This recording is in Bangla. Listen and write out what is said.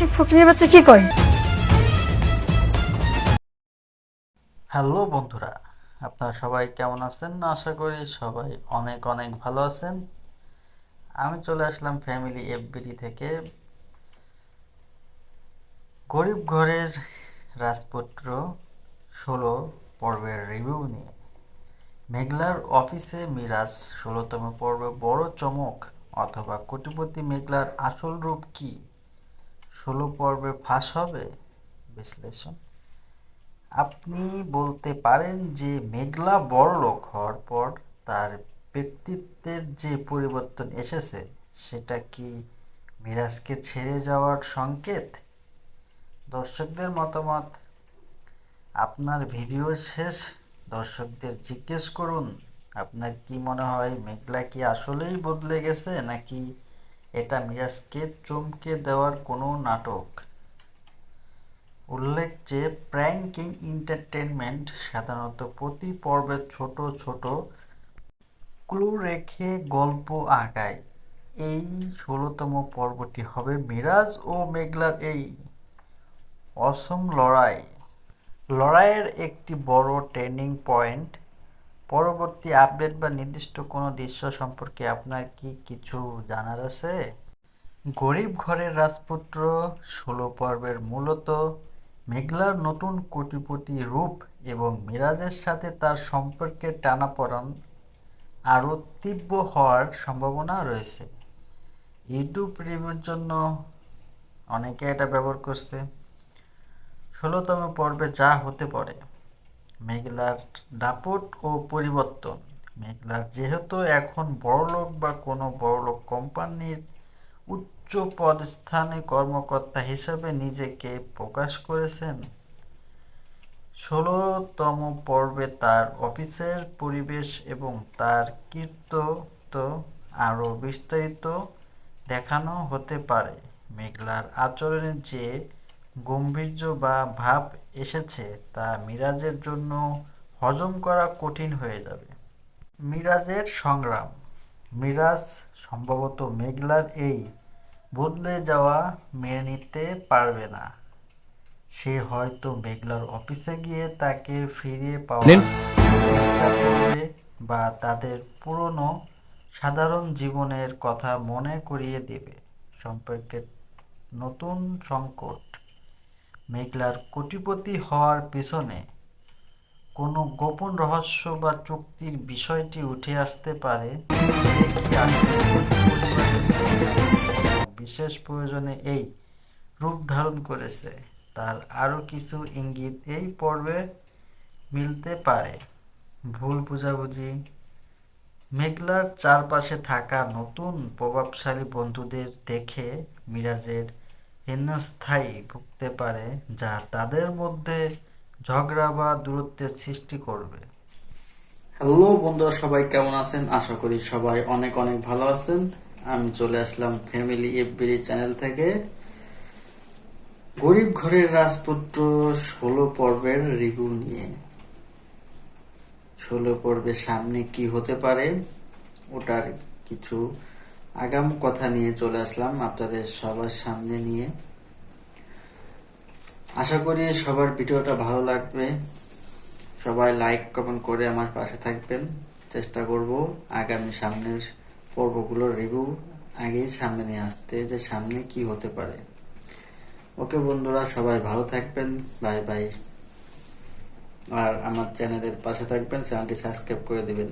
এই ফকিরের বাচ্চা কি কয়? হ্যালো বন্ধুরা, আপনারা সবাই কেমন আছেন? আশা করি সবাই অনেক অনেক ভালো আছেন। আমি চলে আসলাম ফ্যামিলি এফবিডি থেকে গরিব ঘরের রাজপুত্র 16 পর্বের রিভিউ নিয়ে। মেঘলার অফিসে মিরাজ 16তম পর্বে বড় চমক, অথবা কোটিপতি মেঘলার আসল রূপ কি 16 পর্বে ফাঁস হবে? বিশ্লেষণ। আপনি বলতে পারেন যে মেঘলা বড়লোক হওয়ার পর তার ব্যক্তিত্বের যে পরিবর্তন এসেছে সেটা কি মিরাজকে ছেড়ে যাওয়ার সংকেত? দর্শকদের মতামত। আপনার ভিডিওর শেষ দর্শকদের জিজ্ঞেস করুন, আপনার কি মনে হয় মেঘলা কি আসলেই বদলে গেছে, নাকি এটা মিরাজকে চমকে দেওয়ার কোনো নাটক? উল্লেখ যে প্র্যাঙ্কিং এন্টারটেইনমেন্ট সাধারণত প্রতি পর্বে ছোট ছোট ক্লু রেখে গল্প আগায়। এই 16তম পর্বটি হবে মিরাজ ও মেঘলার এই অসম লড়াইয়ের একটি বড় টার্নিং পয়েন্ট। পরবর্তী আপডেট বা নির্দিষ্ট কোনো দৃশ্য সম্পর্কে আপনার কি কিছু জানার আছে? গরিব ঘরের রাজপুত্র 16 পর্বের মূলত মেঘলার নতুন কোটিপতি রূপ এবং মিরাজের সাথে তার সম্পর্কের টানাপোড়েন আরও তীব্র হওয়ার সম্ভাবনা রয়েছে। ইউটিউব রিভিউর জন্য অনেকে এটা ব্যবহার করছে। 16তম পর্বে যা হতে পারে। মেঘলার দাপট ও পরিবর্তন। মেঘলার যেহেতু এখন বড়লোক বা কোনো বড়লোক কোম্পানির উচ্চ পদস্থানে কর্মকর্তা হিসেবে নিজেকে প্রকাশ করেছেন। 16তম পর্বে তার অফিসের পরিবেশ এবং তার কৃতিত্ব আরও বিস্তারিত দেখানো হতে পারে। মেঘলার আচরণে যে গাম্ভীর্য বা ভাব এসেছে তা মিরাজের জন্য হজম করা কঠিন হয়ে যাবে। মিরাজের সংগ্রাম। মিরাজ সম্ভবত মেঘলার এই বদলে যাওয়া মেনে নিতে পারবে না। সে হয়তো মেঘলার অফিসে গিয়ে তাকে ফিরে নিন। পাওয়ার চেষ্টা করবে বা তাদের পুরনো সাধারণ জীবনের কথা মনে করিয়ে দেবে। সম্পর্কের নতুন সংকট। মেঘলার কোটিপতি হওয়ার পেছনে কোনো গোপন রহস্য বা চুক্তির বিষয়টি উঠে আসতে পারে। সে কি আসলে ধনী পরিবারের মেয়ে, নাকি কোনো বিশেষ প্রয়োজনে এই রূপ ধারণ করেছে? তার আরও কিছু ইঙ্গিত এই পর্বে মিলতে পারে। ভুল বোঝাবুঝি। মেঘলার চারপাশে থাকা নতুন প্রভাবশালী বন্ধুদের দেখে মিরাজের হীনস্থায়ী ভুগতে পারে, যা তাদের মধ্যে ঝগড়া বা দূরত্বের সৃষ্টি করবে। হ্যালো বন্ধুরা, সবাই কেমন আছেন? আশা করি সবাই অনেক অনেক ভালো আছেন। আমি চলে আসলাম ফ্যামিলি এফবিডি চ্যানেল থেকে গরিব ঘরের রাজপুত্র 16 পর্বের রিভিউ নিয়ে। 16 পর্বের সামনে কি হতে পারে ওটার কিছু আগাম কথা নিয়ে চলে আসলাম আপনাদের সবার সামনে নিয়ে। আশা করি সবার ভিডিওটা ভালো লাগবে। সবাই লাইক কমেন্ট করে আমার পাশে থাকবেন। চেষ্টা করব আগামী সামনের পর্বগুলোর রিভিউ আগেই সামনে নিয়ে আসতে, যে সামনে কি হতে পারে। ওকে বন্ধুরা, সবাই ভালো থাকবেন। Bye bye. আর আমার চ্যানেলের পাশে থাকবেন, চ্যানেলটি সাবস্ক্রাইব করে দেবেন।